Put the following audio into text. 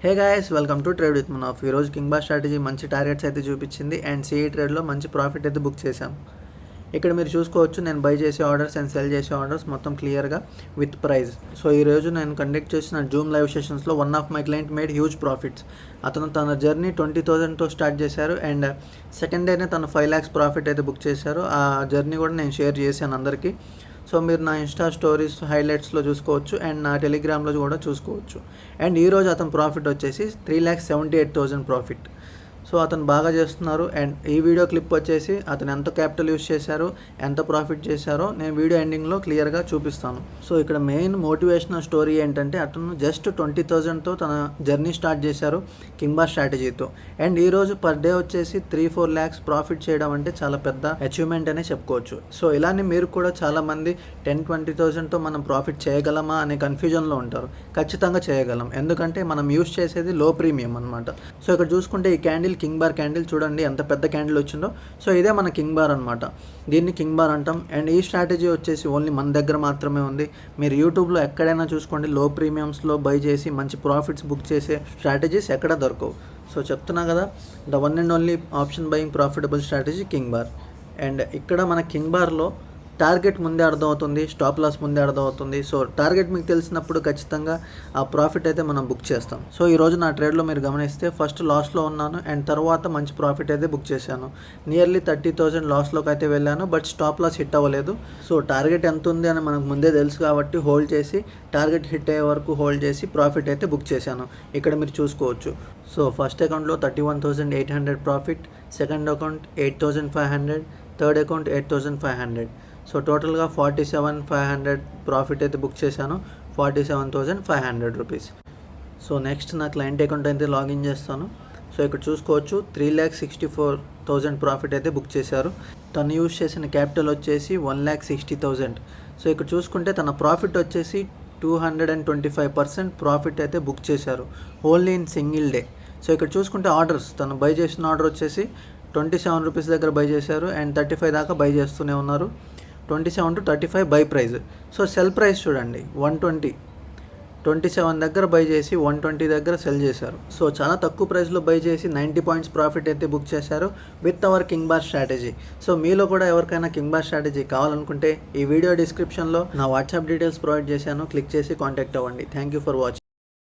Hey guys, welcome to trade with మనోఫ్. ఈరోజు king bar strategy మంచి టార్గెట్స్ అయితే చూపించింది అండ్ సిఈ ట్రేడ్లో మంచి ప్రాఫిట్ అయితే బుక్ చేశాం. ఇక్కడ మీరు చూసుకోవచ్చు, నేను బై చేసే ఆర్డర్స్ అండ్ సెల్ చేసే ఆర్డర్స్ మొత్తం క్లియర్గా విత్ ప్రైస్. సో ఈరోజు నేను కండక్ట్ చేసిన జూమ్ లైవ్ సెషన్స్లో one of my client made huge profits. అతను తన జర్నీ 20,000తో స్టార్ట్ చేశారు అండ్ సెకండ్ డేనే తను 5 lakhs ప్రాఫిట్ అయితే బుక్ చేశారు. ఆ జర్నీ కూడా నేను షేర్ చేశాను అందరికీ. సో మీరు నా ఇన్స్టా స్టోరీస్ హైలైట్స్లో చూసుకోవచ్చు అండ్ నా టెలిగ్రామ్లో కూడా చూసుకోవచ్చు. అండ్ ఈరోజు అతని ప్రాఫిట్ వచ్చేసి 3,78,000 ప్రాఫిట్. సో అతను బాగా చేస్తున్నారు. అండ్ ఈ వీడియో క్లిప్ వచ్చేసి అతను ఎంత క్యాపిటల్ యూస్ చేశారో, ఎంత ప్రాఫిట్ చేశారో నేను వీడియో ఎండింగ్లో క్లియర్గా చూపిస్తాను. సో ఇక్కడ మెయిన్ మోటివేషనల్ స్టోరీ ఏంటంటే, అతను జస్ట్ 20,000తో తన జర్నీ స్టార్ట్ చేశారు కింగ్ బార్ స్ట్రాటజీతో. అండ్ ఈరోజు పర్ డే వచ్చేసి 3-4 lakhs ప్రాఫిట్ చేయడం అంటే చాలా పెద్ద అచీవ్మెంట్ అనే చెప్పుకోవచ్చు. సో ఇలానే మీరు కూడా చాలామంది 10-20,000తో మనం ప్రాఫిట్ చేయగలమా అనే కన్ఫ్యూజన్లో ఉంటారు. ఖచ్చితంగా చేయగలం, ఎందుకంటే మనం యూస్ చేసేది లో ప్రీమియం అనమాట. సో ఇక్కడ చూసుకుంటే ఈ క్యాండిల్ కింగ్ బార్ క్యాండిల్ చూడండి ఎంత పెద్ద క్యాండిల్ వచ్చిందో. సో ఇదే మన కింగ్ బార్ అనమాట, దీన్ని కింగ్ బార్ అంటాం. అండ్ ఈ స్ట్రాటజీ వచ్చేసి ఓన్లీ మన దగ్గర మాత్రమే ఉంది. మీరు యూట్యూబ్లో ఎక్కడైనా చూసుకోండి, లో ప్రీమియమ్స్లో బై చేసి మంచి ప్రాఫిట్స్ బుక్ చేసే స్ట్రాటజీస్ ఎక్కడ దొరకవు. సో చెప్తున్నా కదా, the one and only option buying profitable strategy king bar. And ఇక్కడ మన కింగ్ బార్లో టార్గెట్ ముందే అర్థమవుతుంది, స్టాప్ లాస్ ముందే అర్థమవుతుంది. సో టార్గెట్ మీకు తెలిసినప్పుడు ఖచ్చితంగా ఆ ప్రాఫిట్ అయితే మనం బుక్ చేస్తాం. సో ఈరోజు నా ట్రేడ్లో మీరు గమనిస్తే ఫస్ట్ లాస్లో ఉన్నాను అండ్ తర్వాత మంచి ప్రాఫిట్ అయితే బుక్ చేశాను. నియర్లీ 30,000 లాస్లోకి అయితే వెళ్ళాను, బట్ స్టాప్ లాస్ హిట్ అవ్వలేదు. సో టార్గెట్ ఎంత ఉంది అని మనకు ముందే తెలుసు కాబట్టి హోల్డ్ చేసి, టార్గెట్ హిట్ అయ్యే వరకు హోల్డ్ చేసి ప్రాఫిట్ అయితే బుక్ చేశాను. ఇక్కడ మీరు చూసుకోవచ్చు. సో ఫస్ట్ అకౌంట్లో 31,800 profit, second account 8,500, third account 8,500. So టోటల్గా 47,500 ప్రాఫిట్ అయితే బుక్ చేశాను, 47,500 రూపీస్. సో నెక్స్ట్ నా క్లయింట్ అకౌంట్ అయితే లాగిన్ చేస్తాను. సో ఇక్కడ చూసుకోవచ్చు 3,64,000 ప్రాఫిట్ అయితే బుక్ చేశారు. తను యూజ్ చేసిన క్యాపిటల్ వచ్చేసి 1,60,000. సో ఇక్కడ చూసుకుంటే తన ప్రాఫిట్ వచ్చేసి 225% ప్రాఫిట్ అయితే బుక్ చేశారు only in single day. So ఇక్కడ చూసుకుంటే ఆర్డర్స్, తను బై చేసిన ఆర్డర్ వచ్చేసి 27 రూపీస్ దగ్గర బై చేశారు అండ్ 35 దాకా బై చేస్తూనే ఉన్నారు. 27 to 35 by price. So cell price చూడండి 120, 27 దగ్గర బై చేసి 120 దగ్గర సెల్ చేశారు. సో చాలా తక్కువ ప్రైస్లో బై చేసి 90 points ప్రాఫిట్ అయితే బుక్ చేశారు with our king bar strategy. So మీలో కూడా ఎవరికైనా కింగ్ బార్ స్ట్రాటజీ కావాలనుకుంటే ఈ వీడియో డిస్క్రిప్షన్లో నా వాట్సాప్ డీటెయిల్స్ ప్రొవైడ్ చేశాను, క్లిక్ చేసి కాంటాక్ట్ అవ్వండి. Thank you for watching.